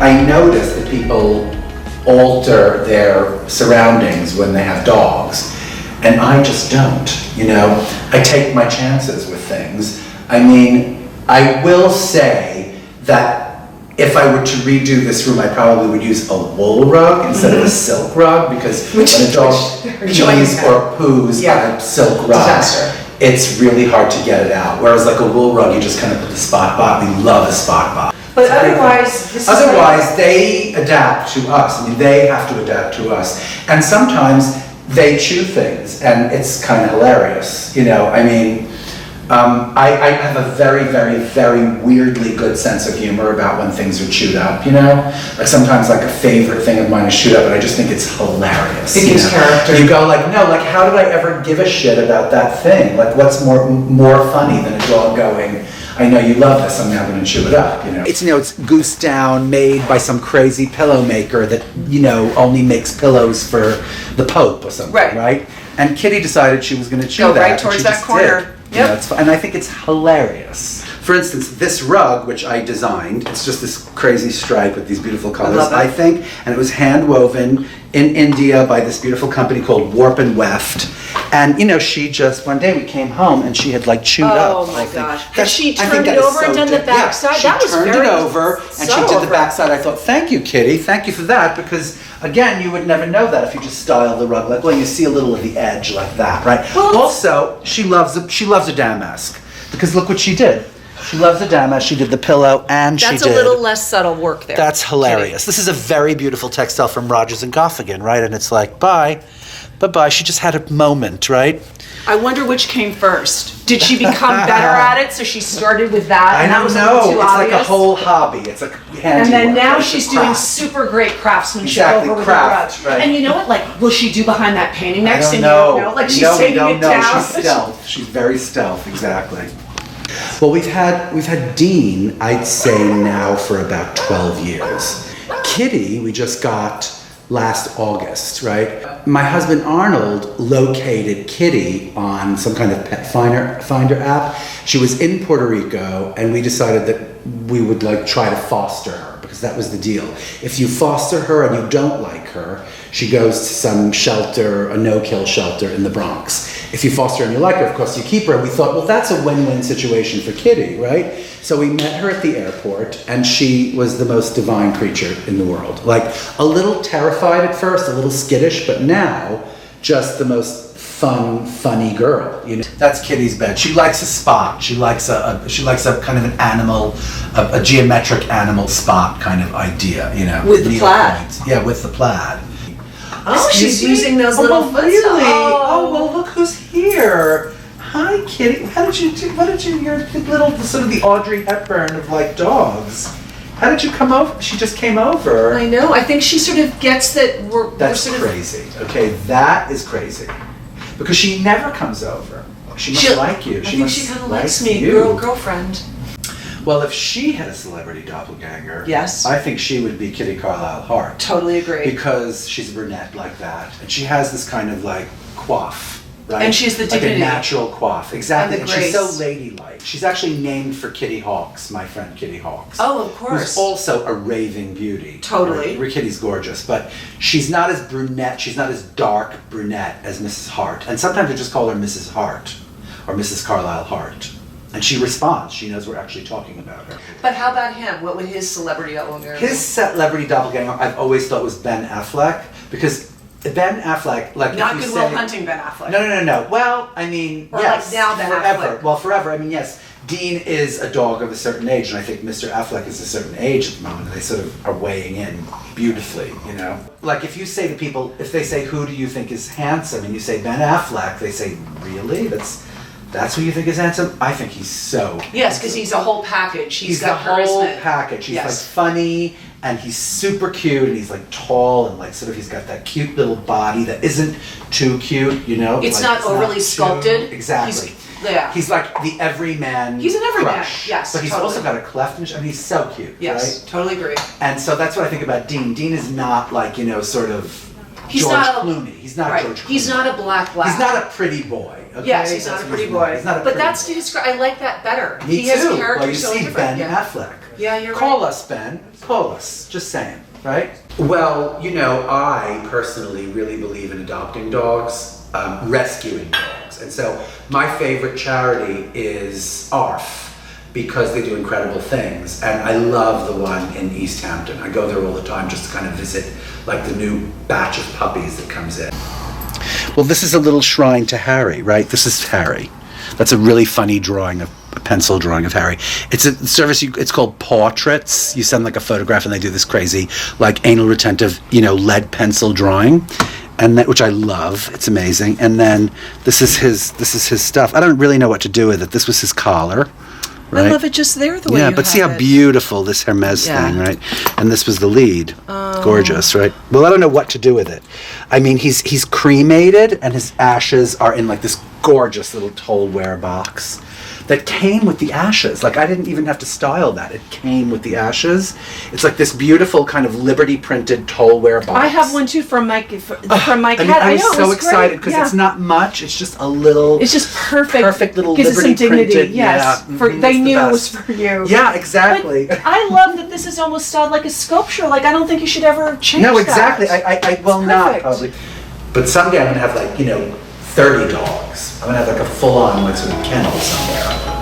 I notice that people alter their surroundings when they have dogs, and I just don't, you know? I take my chances with things. I mean, I will say that if I were to redo this room, I probably would use a wool rug instead of a silk rug, because when a dog pees or poos on a silk rug, it's really hard to get it out. Whereas like a wool rug, you just kind of put the spot bot. We love a spot bot. But otherwise, they adapt to us. I mean, they have to adapt to us. And sometimes they chew things, and it's kind of hilarious. You know, I mean, I have a very, very, very weirdly good sense of humor about when things are chewed up, you know? Like sometimes like a favorite thing of mine is chewed up, and I just think it's hilarious. It gives character. You go like, no, like how did I ever give a shit about that thing? Like what's more funny than a dog going, I know you love this, I'm now going to chew it up, you know? It's, you know, it's goose down made by some crazy pillow maker that, you know, only makes pillows for the Pope or something, right? And Kitty decided she was going to chew that. Go right towards that corner. Yep. You know, it's fun. And I think it's hilarious. For instance, this rug, which I designed, it's just this crazy stripe with these beautiful colors, I think, and it was hand woven in India by this beautiful company called Warp and Weft. And, you know, she just, one day we came home and she had like chewed up. Oh my gosh. Had she turned it over and done the backside? Yeah, she turned it over and she did the backside. I thought, thank you, Kitty. Thank you for that, because again, you would never know that if you just style the rug like, well, you see a little of the edge like that, right? Well, also, she loves a damask, because look what she did. She loves the damask. She did the pillow, and That's a little less subtle work there. That's hilarious. Kitty. This is a very beautiful textile from Rogers and Goffigan, right? And it's like, bye. She just had a moment, right? I wonder which came first. Did she become better at it, so she started with that? I don't know. It's like a whole hobby. It's a handiwork. And then now she's doing super great craftsmanship over with the rug. Right. And you know what? Like, will she do behind that painting next? I don't know. You don't know. Like she's taking it down. She's stealth. She's very stealth. Exactly. Well, we've had Dean, I'd say now for about 12 years. Kitty, we just got last August, right? My husband Arnold located Kitty on some kind of pet finder app. She was in Puerto Rico, and we decided that we would like try to foster her, because that was the deal. If you foster her and you don't like her, she goes to some shelter, a no-kill shelter in the Bronx. If you foster her and you like her, of course you keep her. We thought, well, that's a win-win situation for Kitty, right? So we met her at the airport, and she was the most divine creature in the world. Like, a little terrified at first, a little skittish, but now, just the most funny girl. You know, that's Kitty's bed. She likes a spot. She likes a kind of an animal, a geometric animal spot kind of idea. You know, with the plaid. Points. Yeah, with the plaid. Oh, she's using those little foot really? Oh, well, look who's here. Hi, Kitty. What did you, you're little, sort of the Audrey Hepburn of like dogs. How did you come over? She just came over. I know. I think she sort of gets that That's crazy. Okay, that is crazy. Because she never comes over. She must like you. I think she kind of likes me, girlfriend. Well, if she had a celebrity doppelganger, yes, I think she would be Kitty Carlisle Hart. Totally agree. Because she's a brunette like that, and she has this kind of like coif, right? And she's the dignity, like a natural coif, exactly. And she's so ladylike. She's actually named for Kitty Hawks, my friend Kitty Hawks. Oh, of course. Who's also a raving beauty. Totally. Kitty's gorgeous, but she's not as brunette. She's not as dark brunette as Mrs. Hart, and sometimes we just call her Mrs. Hart or Mrs. Carlisle Hart. And she responds. She knows we're actually talking about her. But how about him? What would his celebrity doppelganger be? His celebrity doppelganger, I've always thought was Ben Affleck, because Ben Affleck, like not if you Good Will say, Hunting Ben Affleck. No. Well, I mean, or yes, like now Ben forever. Affleck. Well, forever. I mean, yes. Dean is a dog of a certain age, and I think Mr. Affleck is a certain age at the moment, and they sort of are weighing in beautifully, you know? Like, if you say to people, if they say, who do you think is handsome, and you say Ben Affleck, they say, really? That's who you think is handsome? I think he's so Yes, because he's a whole package. He's got the whole charisma. package. He's like funny, and he's super cute, and he's like tall, and like sort of he's got that cute little body that isn't too cute, you know? It's like, not overly sculpted. Exactly. He's like the everyman. He's an everyman, crush. yes. But he's also got a cleft, and he's so cute. Yes, right? totally agree. And so that's what I think about Dean. Dean is not like, you know, sort of He's George not a- Clooney. He's not Right. George Clooney. He's not a black lab. He's not a pretty boy. Okay? Yes, he's not That's a what pretty not. boy. He's not a But pretty that's boy. to describe. I like that better. Me He too. has Well, character you so see different. Ben Affleck. Yeah, you're Call right. us, Ben. Call us. Just saying, right? Well, you know, I personally really believe in adopting dogs, rescuing dogs. And so my favorite charity is ARF because they do incredible things. And I love the one in East Hampton. I go there all the time just to kind of visit like the new batch of puppies that comes in. Well, this is a little shrine to Harry, right? This is Harry. That's a really funny drawing, a pencil drawing of Harry. It's a service, it's called Portraits. You send like a photograph and they do this crazy, like anal retentive, you know, lead pencil drawing. And that, which I love. It's amazing. And then this is his stuff. I don't really know what to do with it. This was his collar. Right? I love it just there the way Yeah, you but see have how it. beautiful this Hermes Yeah. thing, right? And this was the lead. Oh. Gorgeous, right? Well, I don't know what to do with it. I mean, he's cremated, and his ashes are in like this gorgeous little Tolware box that came with the ashes. Like I didn't even have to style that. It came with the ashes. It's like this beautiful kind of Liberty printed Tolware box. I have one too from my cat. I was know, it so was excited great. because Yeah. it's not much. It's just a little. It's just perfect. Perfect little Gives it some Liberty dignity. printed. Yes, Yeah, for, mhm, they it's the knew it was best. for you. Yeah, exactly. But I love that this is almost styled like a sculpture. Like I don't think you should ever change No, exactly. that. I will It's not perfect. probably. But someday I'm gonna have like 30 dogs. I'm gonna have like a full-on like sort of kennel somewhere.